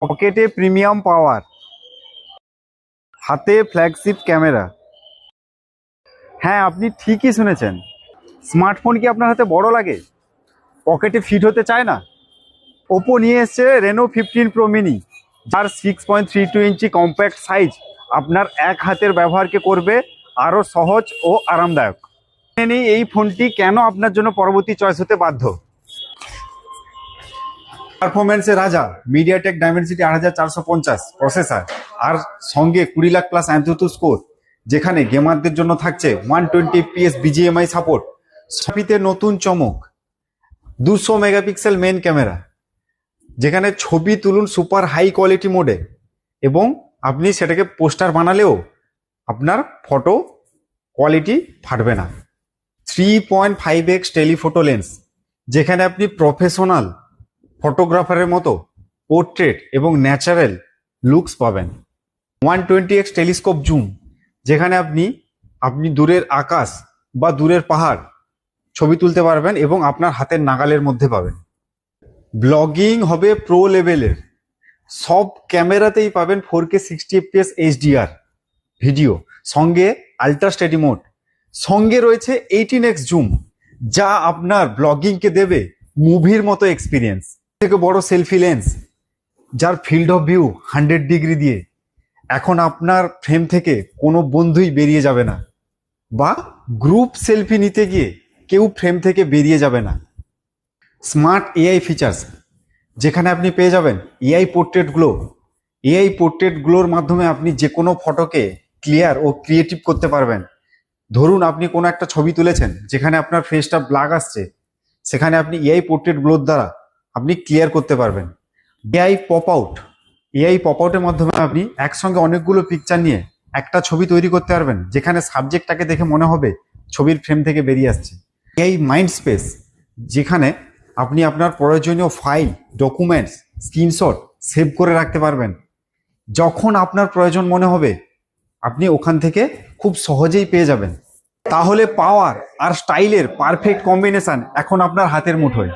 পকেটে প্রিমিয়াম পাওয়ার, হাতে flagship camera. হ্যাঁ, আপনি ঠিকই শুনেছেন। স্মার্টফোন কি আপনার হাতে বড় লাগে, পকেটে ফিট হতে চায় না? ওপো নিয়ে এসছে রেনো 15 প্রো মিনি, যার 6.32 ইঞ্চি কম্প্যাক্ট সাইজ আপনার এক হাতের ব্যবহারকে করবে আরও সহজ ও আরামদায়ক। জেনে নিই এই ফোনটি কেন আপনার জন্য পরবর্তী চয়েস হতে বাধ্য। পারফরমেন্সের রাজা মিডিয়াটেক ডাইমেনসিটি 8450 প্রসেসর, আর সঙ্গে 20 লাখ প্লাস অ্যান্থুতু স্কোর, যেখানে গেমারদের জন্য থাকছে 120 FPS BGMI সাপোর্ট। ছবিতে নতুন চমক, 200 মেগাপিক্সেল মেন ক্যামেরা, যেখানে ছবি তুলুন সুপার হাই কোয়ালিটি মোডে, এবং আপনি সেটাকে পোস্টার বানালেও আপনার ফটো কোয়ালিটি ফাটবে না। 3.5x টেলিফোটো লেন্স, যেখানে আপনি প্রফেশনাল ফটোগ্রাফারের মতো পোর্ট্রেট এবং ন্যাচারাল লুকস পাবেন। 120x টেলিস্কোপ জুম, যেখানে আপনি দূরের আকাশ বা দূরের পাহাড় ছবি তুলতে পারবেন এবং আপনার হাতের নাগালের মধ্যে পাবেন। ব্লগিং হবে প্রো লেভেলের, সব ক্যামেরাতেই পাবেন 4K 60 fps HDR ভিডিও, সঙ্গে আল্ট্রা স্টেডি মোড, সঙ্গে রয়েছে 18x জুম, যা আপনার ব্লগিংকে দেবে মুভির মতো এক্সপিরিয়েন্স। থেকে বড় সেলফি লেন্স, যার ফিল্ড অফ ভিউ 100 ডিগ্রি দিয়ে এখন আপনার ফ্রেম থেকে কোনো বন্ধুই বেরিয়ে যাবে না, বা গ্রুপ সেলফি নিতে গিয়ে কেউ ফ্রেম থেকে বেরিয়ে যাবে না। স্মার্ট এআই ফিচার্স, যেখানে আপনি পেয়ে যাবেন AI portrait glow. AI portrait গ্লোর মাধ্যমে আপনি যে কোনো ফটোকে ক্লিয়ার ও ক্রিয়েটিভ করতে পারবেন। ধরুন আপনি কোনো একটা ছবি তুলেছেন যেখানে আপনার ফেসটা ব্ল্যাক আসছে, সেখানে আপনি এআই পোর্ট্রেট গ্লোর দ্বারা আপনি ক্লিয়ার করতে পারবেন। AI pop out, AI pop আউটের মাধ্যমে আপনি একসঙ্গে অনেকগুলো পিকচার নিয়ে একটা ছবি তৈরি করতে পারবেন, যেখানে সাবজেক্টটাকে দেখে মনে হবে ছবির ফ্রেম থেকে বেরিয়ে আসছে। এআই মাইন্ড স্পেস, যেখানে আপনি আপনার প্রয়োজনীয় ফাইল, ডকুমেন্টস, স্ক্রিনশট সেভ করে রাখতে পারবেন। যখন আপনার প্রয়োজন মনে হবে আপনি ওখান থেকে খুব সহজেই পেয়ে যাবেন। তাহলে পাওয়ার আর স্টাইলের পারফেক্ট কম্বিনেশন এখন আপনার হাতের মুঠোয়।